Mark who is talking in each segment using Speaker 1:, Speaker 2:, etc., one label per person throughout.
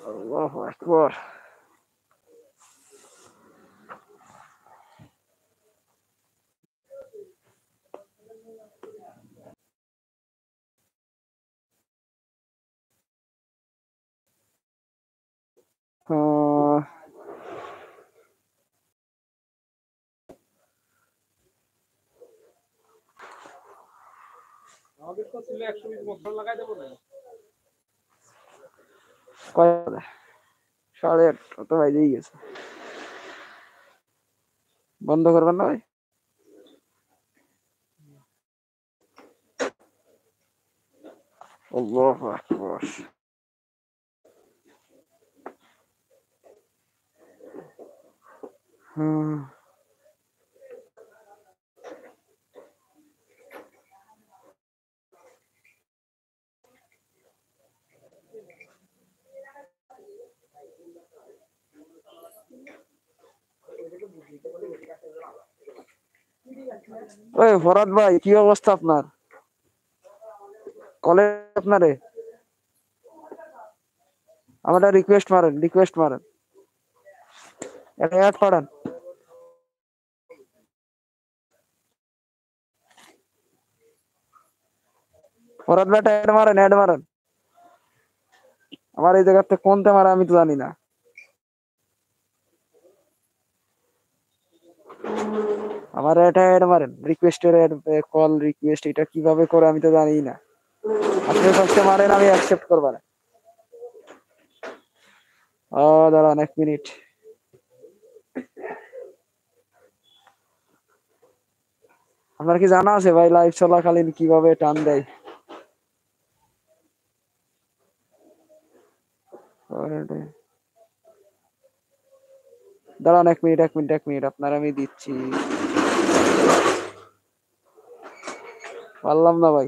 Speaker 1: আল্লাহু আকবার।
Speaker 2: আমাদের তো ছিল 120 বছর লাগাই দেবো না।
Speaker 1: কয় 8:30 তো বাজেই গেছে। বন্ধ করবেন না ভাই? আল্লাহু আকবার। ওই ফরাদ ভাই, কি অবস্থা আপনার? কলে আপনারে আমার রিকোয়েস্ট মারেন, একটা অ্যাড পাঠান। ফরাদ ভাই অ্যাড মারেন। আমার এই জায়গাতে কোনতে মারে আমি তো জানি না। আমার এটা অ্যাড মারেন, রিকোয়েস্টের অ্যাড, কল রিকোয়েস্ট, এটা কিভাবে করে আমি তো জানি না। আপনি ফার্স্টে মারেন, আমি অ্যাকসেপ্ট করব না। দাঁড়ান 1 মিনিট। আপনার কি জানা আছে ভাই লাইভ চলাকালীন কিভাবে টান দেয়? দাঁড়ান 1 মিনিট, আপনার আমি দিচ্ছি। পারলাম না ভাই।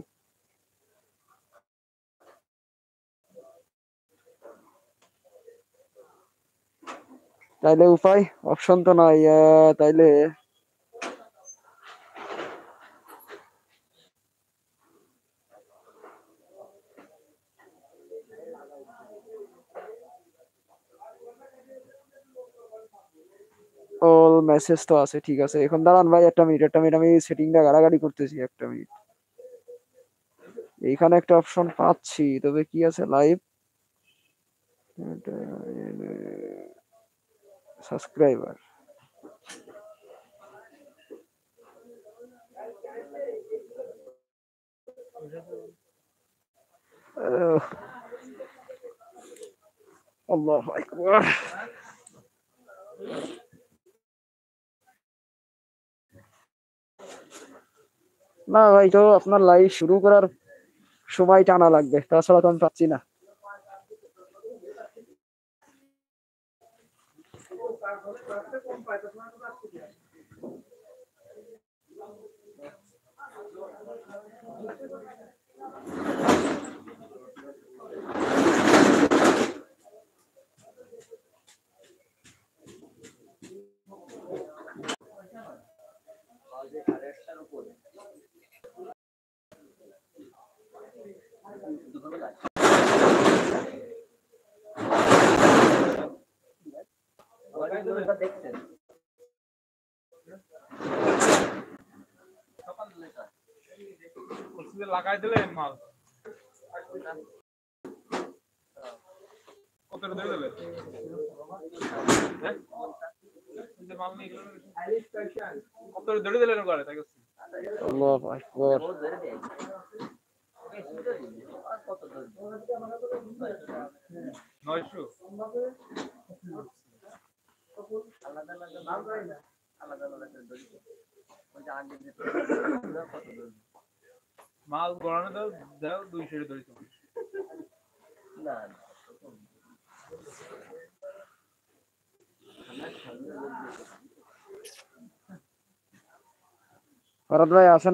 Speaker 1: তাইলে উপায়, অপশন তো নাই। তাইলে অল মেসেজ তো আছে, ঠিক আছে। এখন দাঁড়ান ভাই, একটা মিনিট, আমি সেটিংটা গাড়াগাড়ি করতেছি, একটা মিনিট। এইখানে একটা অপশন পাচ্ছি, তবে কি আছে লাইভ সাবস্ক্রাইবার। আল্লাহু আকবার। না ভাই, তো আপনার লাইভ শুরু করার সময় টানা লাগবে, তাছাড়া তো আমি পাচ্ছি না।
Speaker 2: লাগাই দিলেন মাল কত ধরে দিলেন? মাল নিয়ে কত ধরে দিলেন ওখানে? তাই
Speaker 1: আল্লাহু আকবার।
Speaker 2: মাল গড়ানো দাও, 200 ধরেছি না।
Speaker 1: ফরাদ ভাই আসেন।